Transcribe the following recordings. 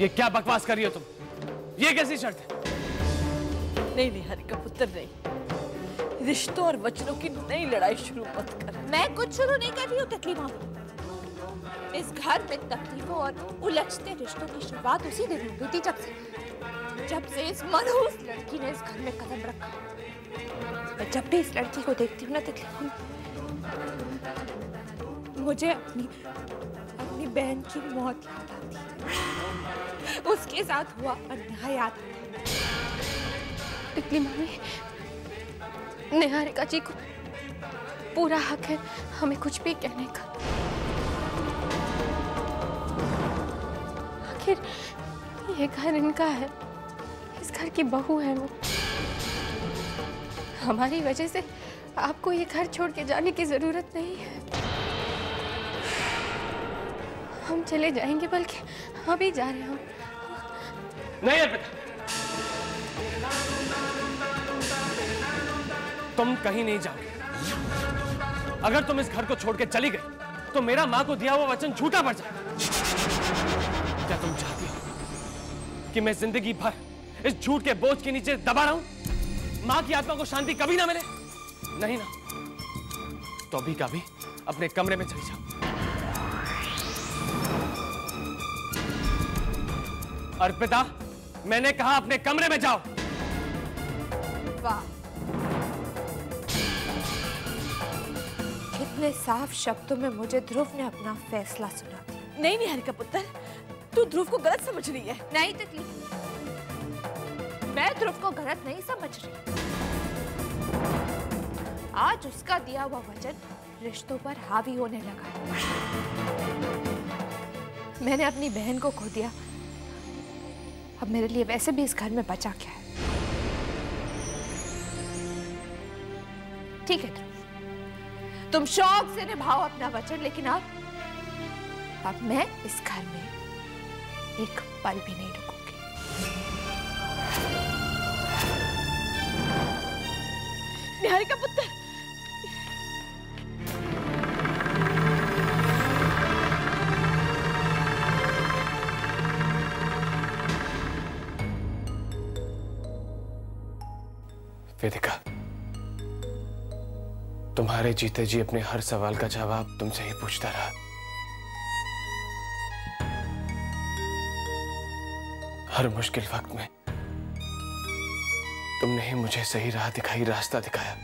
ये क्या बकवास कर रही हो तुम? ये कैसी शर्त है? नहीं निहारिका पुत्र, नहीं। रिश्तों और वचनों की नई लड़ाई शुरू मत कर। मैं कुछ शुरू नहीं कर रही हूँ तितली मामी। इस घर में तकलीफों और उलझते रिश्तों की शुरुआत उसी दिन हुई थी जब से इस मनहूस लड़की ने इस घर में कदम रखा। मैं जब भी इस लड़की को देखती हूँ ना तितली मामी, मुझे अपनी बहन की मौत याद आती है। उसके साथ हुआ अन्याय याद आता है। तितली मामी, निहारिका जी को पूरा हक है हमें कुछ भी कहने का। आखिर ये घर इनका है, इस घर की बहू है वो। हमारी वजह से आपको ये घर छोड़ के जाने की जरूरत नहीं है। हम चले जाएंगे, बल्कि अभी जा रहे हैं हम। नहीं अर्पिता, तुम कहीं नहीं जाओगे। अगर तुम इस घर को छोड़ के चली गई तो मेरा मां को दिया हुआ वचन झूठा पड़ जाएगा। क्या तुम चाहती हो कि मैं जिंदगी भर इस झूठ के बोझ के नीचे दबा रहूं? मां की आत्मा को शांति कभी ना मिले? नहीं ना, तो अभी का भी अपने कमरे में चली जाओ। अर्पिता, मैंने कहा अपने कमरे में जाओ। वाह, कितने साफ शब्दों में मुझे ध्रुव ने अपना फैसला सुना दिया। नहीं निहारिका पुत्र, तू ध्रुव को गलत समझ रही है। नहीं तितली, मैं ध्रुव को गलत नहीं समझ रही। आज उसका दिया हुआ वचन रिश्तों पर हावी होने लगा है। मैंने अपनी बहन को खो दिया, अब मेरे लिए वैसे भी इस घर में बचा क्या है? ठीक है ध्रुव, तुम शौक से निभाओ अपना वचन, लेकिन अब मैं इस घर में एक पल भी नहीं रुकूंगी। निहारिका पुत्र, वेदिका, तुम्हारे जीते जी अपने हर सवाल का जवाब तुमसे ही पूछता रहा। हर मुश्किल वक्त में तुमने ही मुझे सही राह दिखाई, रास्ता दिखाया।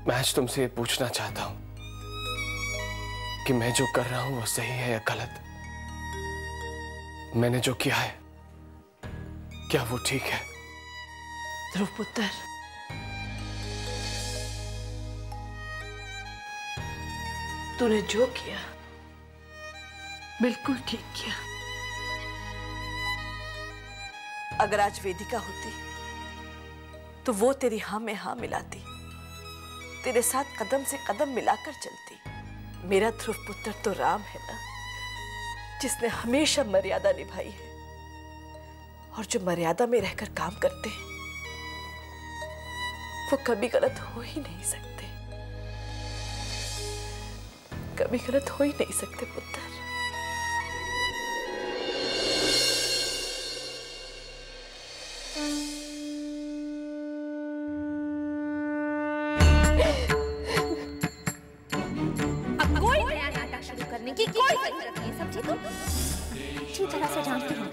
मैं आज तुमसे ये पूछना चाहता हूं कि मैं जो कर रहा हूं वो सही है या गलत? मैंने जो किया है क्या वो ठीक है? ध्रुव पुत्र, तूने जो किया बिल्कुल ठीक किया। अगर आज वेदिका होती तो वो तेरी हाँ में हाँ मिलाती, तेरे साथ कदम से कदम मिलाकर चलती। मेरा ध्रुव पुत्र तो राम है ना, जिसने हमेशा मर्यादा निभाई है, और जो मर्यादा में रहकर काम करते हैं वो कभी गलत हो ही नहीं सकते, कभी गलत हो ही नहीं सकते पुत्र। अब कोई नया नाटक शुरू करने की कोई जरूरत नहीं, समझी तुम? अच्छी तरह से जानती हूँ।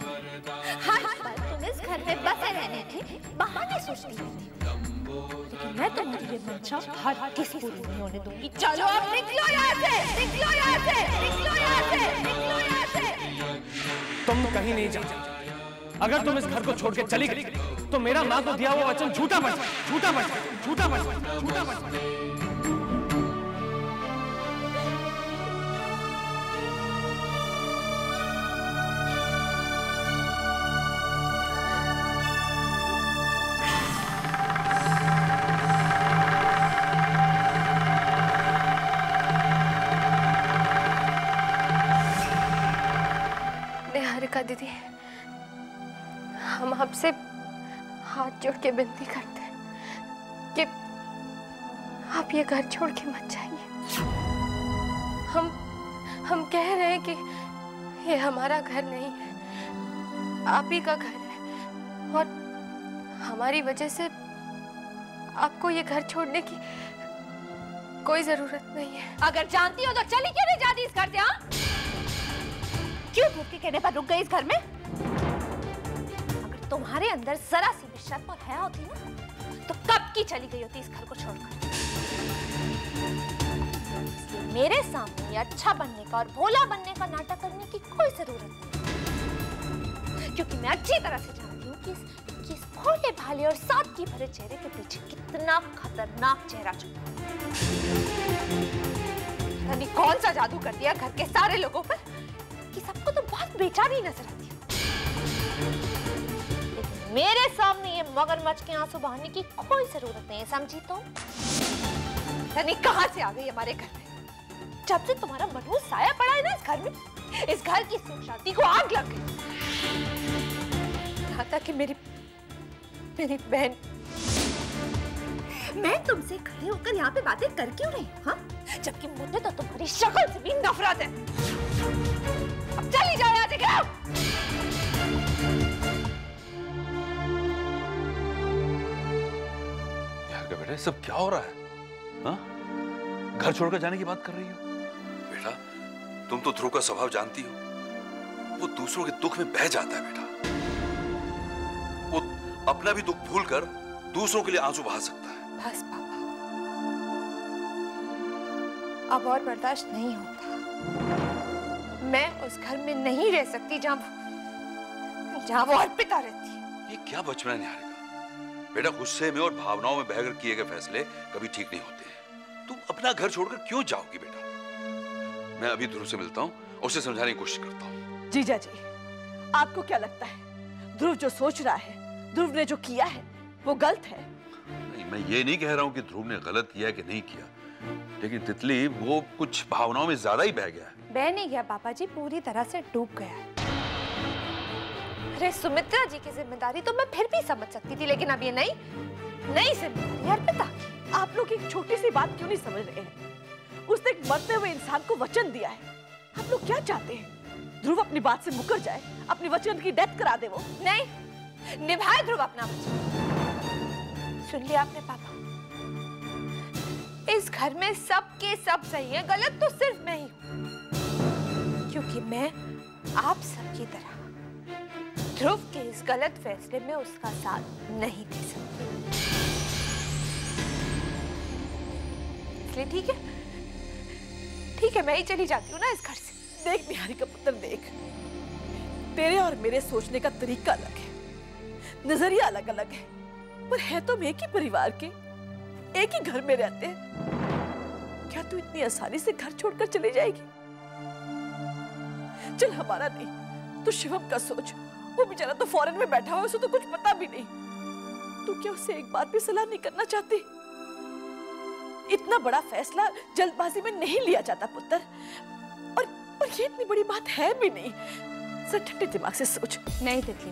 हर पल तुम इस घर में बसे रहने के बहाने सोचती रहती, लेकिन मैं तुम्हारी ये मंशा हर किस पूरी नहीं होने दूंगी। चलो अब निकलो यहाँ से, निकलो यहाँ से, निकलो यहाँ से, निकलो यहाँ से। तुम कहीं नहीं जाओ। अगर तुम इस घर को छोड़ के चली गई तो मेरा मां को दिया हुआ वचन झूठा पड़ जाए, झूठा पड़ जाए, झूठा पड़ जाए, झूठा पड़ जाए। निहारिका दीदी, हम आपसे हाथ जोड़ के विनती करते हैं कि आप ये घर छोड़ के मत जाइए। हम कह रहे हैं कि ये हमारा घर नहीं है, आप ही का घर है और हमारी वजह से आपको ये घर छोड़ने की कोई जरूरत नहीं है। अगर जानती हो तो चली क्यों नहीं जाती इस घर से? हाँ, क्यों ध्रुव के कहने पर रुक गई इस घर में? अगर तुम्हारे अंदर जरा सी भी शर्म और हया होती ना तो कब की चली गई होती इस घर को छोड़कर। मेरे सामने अच्छा बनने का और भोला बनने का नाटक करने की कोई जरूरत नहीं, क्योंकि मैं अच्छी तरह से जानती हूँ कि इस भोले भाले और सादगी भरे चेहरे के पीछे कितना खतरनाक चेहरा छुपा है। कौन सा जादू कर दिया घर के सारे लोगों पर कि सबको तो बहुत बेचारी नजर आती है। लेकिन मेरे सामने ये मगरमच्छ के आंसू बहाने की कोई जरूरत नहीं है, समझी तुम? कहां से आ गई हमारे घर में? जब से तुम्हारा मनहूस साया पड़ा है ना इस घर में, इस घर की सुख शांति को आग लग गई। यहाँ तक कि मेरी बहन, मैं तुमसे खड़े होकर यहाँ पे बातें कर क्यों रही हूँ? हाँ, जबकि मुझे तो तुम्हारी शक्ल से भी नफरत है। अब चली जाओ यहाँ से, गिराओ। यार का बेटा सब क्या हो रहा है? हाँ? घर छोड़कर जाने की बात कर रही हो? बेटा तुम तो ध्रुव का स्वभाव जानती हो, वो दूसरों के दुख में बह जाता है बेटा। वो अपना भी दुख भूलकर दूसरों के लिए आंसू बहा सकता है। बस पापा, अब और बर्दाश्त नहीं होता। मैं उस घर में नहीं रह सकती जहां वो अर्पिता रहती है। ये क्या बचपना है निहारिका? बेटा गुस्से में और भावनाओं में बहकर किए गए फैसले कभी ठीक नहीं होते हैं। तुम अपना घर छोड़कर क्यों जाओगी बेटा? मैं अभी ध्रुव से मिलता हूँ, उसे समझाने की कोशिश करता हूँ। जीजा जी, आपको क्या लगता है ध्रुव जो सोच रहा है, ध्रुव ने जो किया है वो गलत है? नहीं, मैं ये नहीं कह रहा हूँ कि ध्रुव ने गलत किया कि नहीं किया, लेकिन तितली वो कुछ भावनाओं में ज्यादा ही बह गया है। बह नहीं गया पापा जी, पूरी तरह से डूब गया है। अरे सुमित्रा जी की जिम्मेदारी तो मैं फिर भी समझ सकती थी, लेकिन अब ये नहीं जिम्मेदारी अर्पिता की। आप लोग एक छोटी सी बात क्यों नहीं समझ रहे हैं? उसने एक मरते हुए इंसान को वचन दिया है। आप लोग क्या चाहते हैं? ध्रुव अपनी बात से मुकर जाए, अपनी वचन की डेथ करा दे? वो नहीं, निभाए ध्रुव अपना वचन। सुन लिया आपने पापा? इस घर में सबके सब सही है, गलत तो सिर्फ मैं ही हूँ, क्योंकि मैं आप सबकी तरह ध्रुव के इस गलत फैसले में उसका साथ नहीं दे सकती। इसलिए ठीक है, मैं ही चली जाती हूँ ना इस घर से। देख निहारिका पुत्र, देख, तेरे और मेरे सोचने का तरीका अलग है, नजरिया अलग अलग है, पर है तो एक ही परिवार के, एक ही घर में रहते हैं। क्या तू इतनी आसानी से घर छोड़कर चली जाएगी? चल हमारा नहीं तो शिवम का सोच। वो बेचारा तो फॉरेन में बैठा हुआ है, उसे तो कुछ पता भी नहीं। तू क्या उससे एक बात भी सलाह नहीं करना चाहती? इतना बड़ा फैसला जल्दबाजी में नहीं लिया जाता पुत्र, और ये इतनी बड़ी बात है भी नहीं। सर ठंडे दिमाग से सोच। नहीं तितली,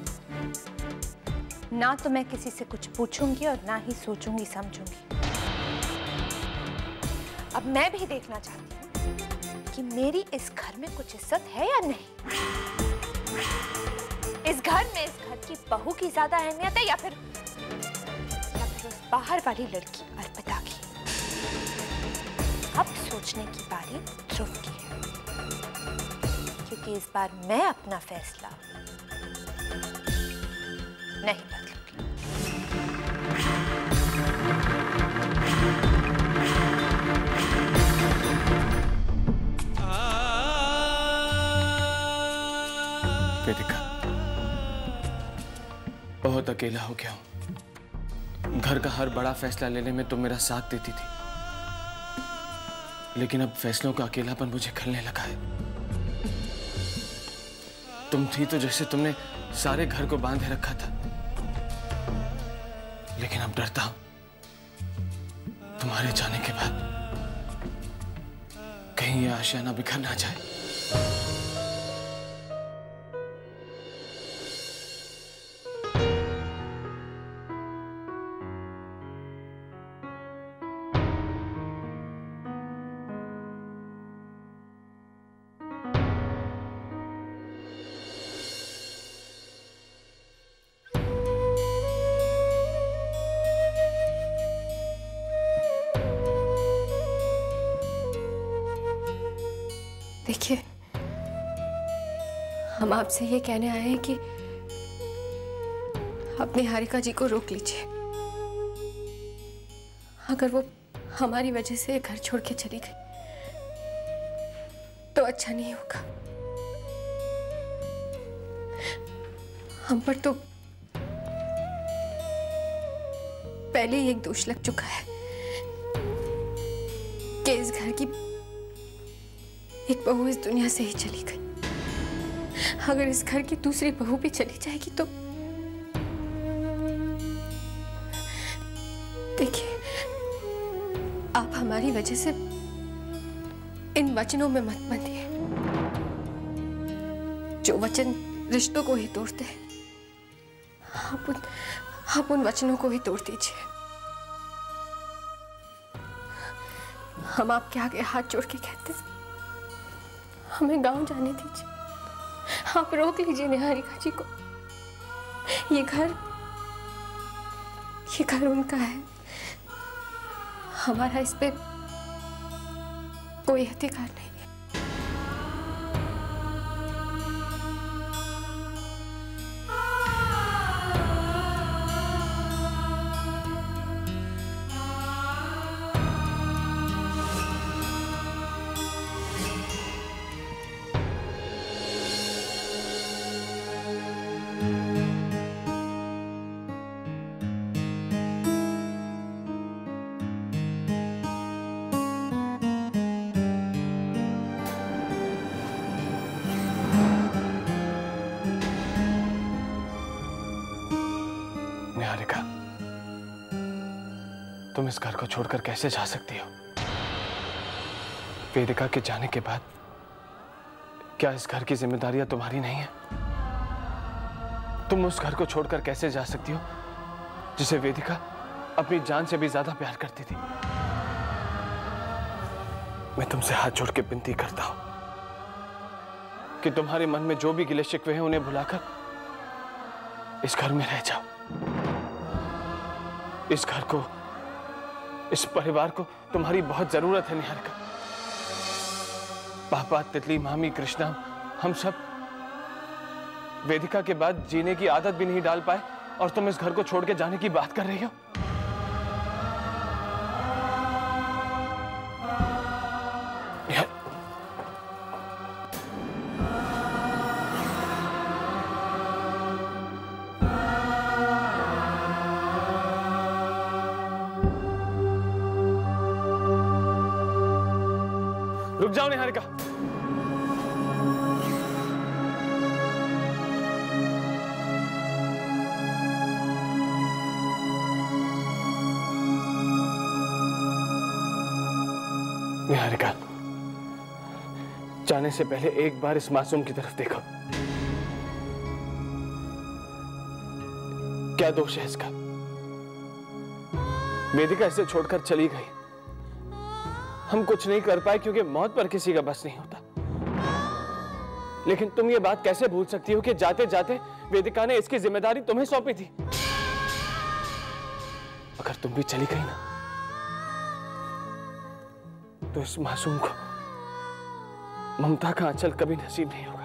ना तो मैं किसी से कुछ पूछूंगी और ना ही सोचूंगी समझूंगी। अब मैं भी देखना चाहती हूँ कि मेरी इस घर में कुछ इज्जत है या नहीं। इस घर में इस घर की बहू की ज्यादा अहमियत है या फिर उस बाहर वाली लड़की अर्पिता की? अब सोचने की बारी ध्रुव की है, क्योंकि इस बार मैं अपना फैसला नहीं बदलूंगी। वेदिका, बहुत अकेला हो गया हूं। घर का हर बड़ा फैसला लेने में तुम मेरा साथ देती थी, लेकिन अब फैसलों का अकेलापन मुझे खलने लगा है। तुम थी तो जैसे तुमने सारे घर को बांधे रखा था, लेकिन अब डरता हूं तुम्हारे जाने के बाद कहीं ये आशियाना बिखर ना जाए। देखिए, हम आपसे ये कहने आए हैं कि आप निहारिका जी को रोक लीजिए। अगर वो हमारी वजह से घर छोड़ के चली गई तो अच्छा नहीं होगा। हम पर तो पहले ही एक दोष लग चुका है कि इस घर की एक बहू इस दुनिया से ही चली गई। अगर इस घर की दूसरी बहू भी चली जाएगी तो देखिए, आप हमारी वजह से इन वचनों में मत बंधिए। जो वचन रिश्तों को ही तोड़ते हैं, आप उन वचनों को ही तोड़ दीजिए। हम आपके आगे हाथ जोड़ के कहते हैं, हमें गांव जाने दीजिए। आप रोक लीजिए निहारिका जी को। ये घर उनका है, हमारा इस पे कोई अधिकार नहीं है। निहारिका, तुम इस घर को छोड़कर कैसे जा सकती हो? वेदिका के जाने के बाद क्या इस घर की जिम्मेदारियां तुम्हारी नहीं है? तुम उस घर को छोड़कर कैसे जा सकती हो जिसे वेदिका अपनी जान से भी ज्यादा प्यार करती थी? मैं तुमसे हाथ जोड़ के विनती करता हूं कि तुम्हारे मन में जो भी गिले शिकवे हैं उन्हें भुलाकर इस घर में रह जाओ। इस घर को, इस परिवार को तुम्हारी बहुत जरूरत है निहारिका। पापा, तितली, मामी, कृष्णा, हम सब वेदिका के बाद जीने की आदत भी नहीं डाल पाए और तुम इस घर को छोड़ के जाने की बात कर रही हो। रुक जाओ निहारिका। निहारिका, जाने से पहले एक बार इस मासूम की तरफ देखो। क्या दोष है इसका? वेदिका इसे छोड़कर चली गई। हम कुछ नहीं कर पाए क्योंकि मौत पर किसी का बस नहीं होता। लेकिन तुम ये बात कैसे भूल सकती हो कि जाते जाते वेदिका ने इसकी जिम्मेदारी तुम्हें सौंपी थी? अगर तुम भी चली गई ना तो इस मासूम को ममता का आंचल कभी नसीब नहीं होगा।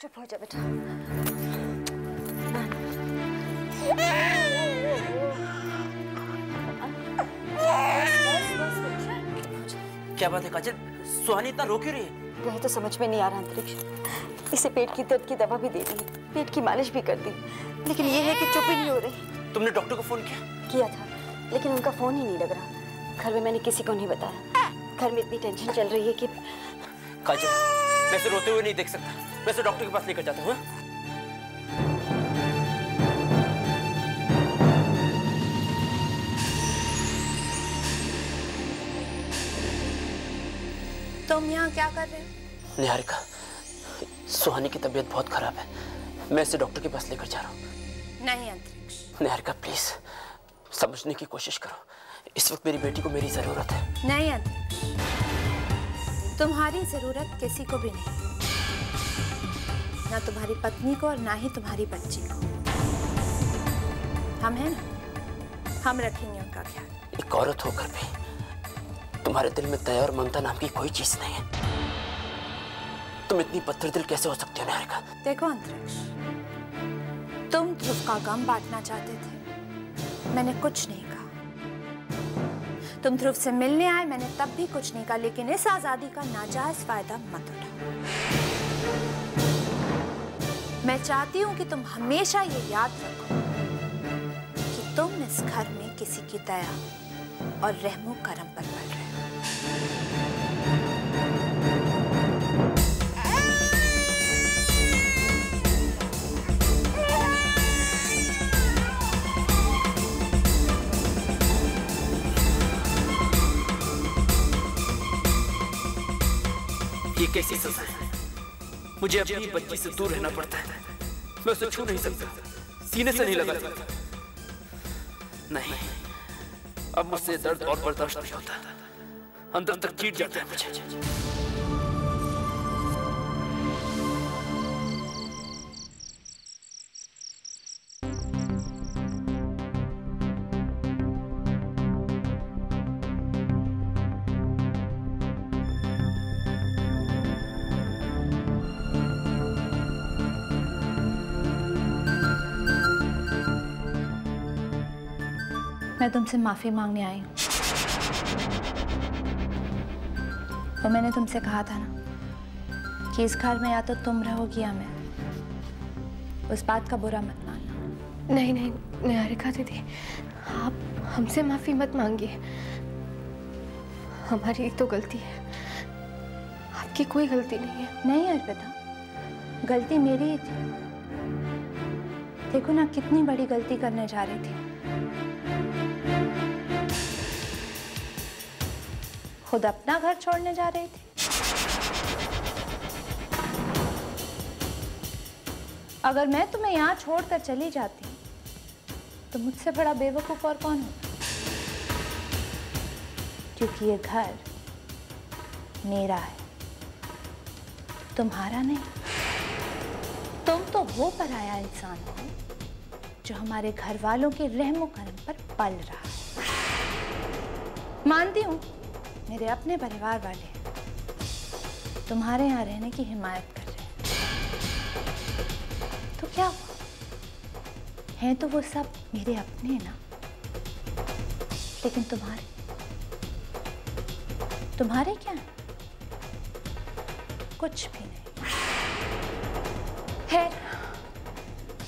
चुप हो जा बेटा। क्या बात है काजल, सुहानी इतना रो क्यों रही है? वह तो समझ में नहीं आ रहा अंतरिक्ष। इसे पेट की दर्द की दवा भी दे दी, पेट की मालिश भी कर दी, लेकिन ये है कि चुप ही नहीं हो रही। तुमने डॉक्टर को फोन किया था, लेकिन उनका फोन ही नहीं लग रहा। घर में मैंने किसी को नहीं बताया। घर में इतनी टेंशन चल रही है कि काजल, मैं इसे रोते हुए नहीं देख सकता। मैं इसे डॉक्टर के पास लेकर जाता हूँ। तुम यहाँ क्या कर रहे हो? निहारिका, सुहानी की तबीयत बहुत खराब है। मैं इसे डॉक्टर के पास लेकर जा रहा हूँ। नहीं अंतरिक्ष, निहारिका प्लीज समझने की कोशिश करो। इस वक्त मेरी बेटी को मेरी जरूरत है। नहीं अंतरिक्ष, तुम्हारी जरूरत किसी को भी नहीं, ना तुम्हारी पत्नी को और ना ही तुम्हारी बच्ची को। हम हैं ना, हम रखेंगे उनका ख्याल। एक औरत होकर भी तुम्हारे दिल में दया और ममता नाम की कोई चीज नहीं है। तुम इतनी पत्थर दिल कैसे हो सकती हो निहारिका? देखो अंतरिक्ष, तुम ध्रुव का गम बांटना चाहते थे, मैंने कुछ नहीं कहा। तुम ध्रुव से मिलने आए, मैंने तब भी कुछ नहीं कहा, लेकिन इस आजादी का नाजायज फायदा मत उठाओ। मैं चाहती हूं कि तुम हमेशा ये याद रखो कि तुम इस घर में किसी की दया और रहमो करम पर पड़ रहे हो। ये कैसी सजा है? मुझे अपनी बच्ची से दूर रहना पड़ता है। मैं उसे छू नहीं सकता, सीने से नहीं लगा सकता। नहीं, अब मुझसे दर्द और बर्दाश्त नहीं होता। अंदर तक चीर जाता है मुझे। मैं तुमसे माफी मांगने आई हूँ। तो मैंने तुमसे कहा था ना कि इस घर में या तो तुम रहोगी या मैं। उस बात का बुरा मत मानना। नहीं नहीं निहारिका दीदी, आप हमसे माफी मत मांगिए। हमारी तो गलती है, आपकी कोई गलती नहीं है। नहीं अर्पिता, गलती मेरी ही थी। देखो ना कितनी बड़ी गलती करने जा रही थी। खुद अपना घर छोड़ने जा रही थी। अगर मैं तुम्हें यहाँ छोड़कर चली जाती तो मुझसे बड़ा बेवकूफ और कौन होता? क्योंकि ये घर मेरा है, तुम्हारा नहीं। तुम तो वो पराया इंसान हो जो हमारे घर वालों के रहमो करम पर पल रहा है। मानती हूं मेरे अपने परिवार वाले तुम्हारे यहाँ रहने की हिमायत कर रहे हैं, तो क्या हुआ? हैं तो वो सब मेरे अपने ना, लेकिन तुम्हारे क्या है? कुछ भी नहीं। खैर,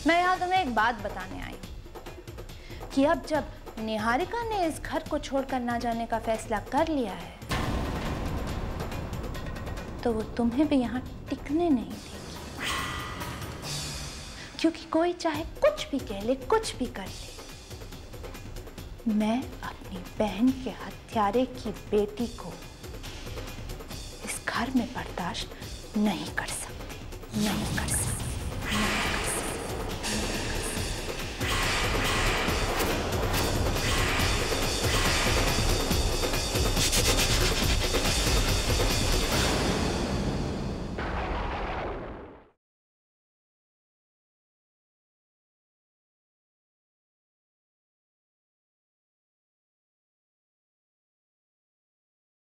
मैं यहाँ तुम्हें एक बात बताने आई हूँ कि अब जब निहारिका ने इस घर को छोड़कर ना जाने का फैसला कर लिया है, तो वो तुम्हें भी यहाँ टिकने नहीं देगी। क्योंकि कोई चाहे कुछ भी कह ले, कुछ भी कर ले, मैं अपनी बहन के हत्यारे की बेटी को इस घर में बर्दाश्त नहीं कर सकती, नहीं कर सकती।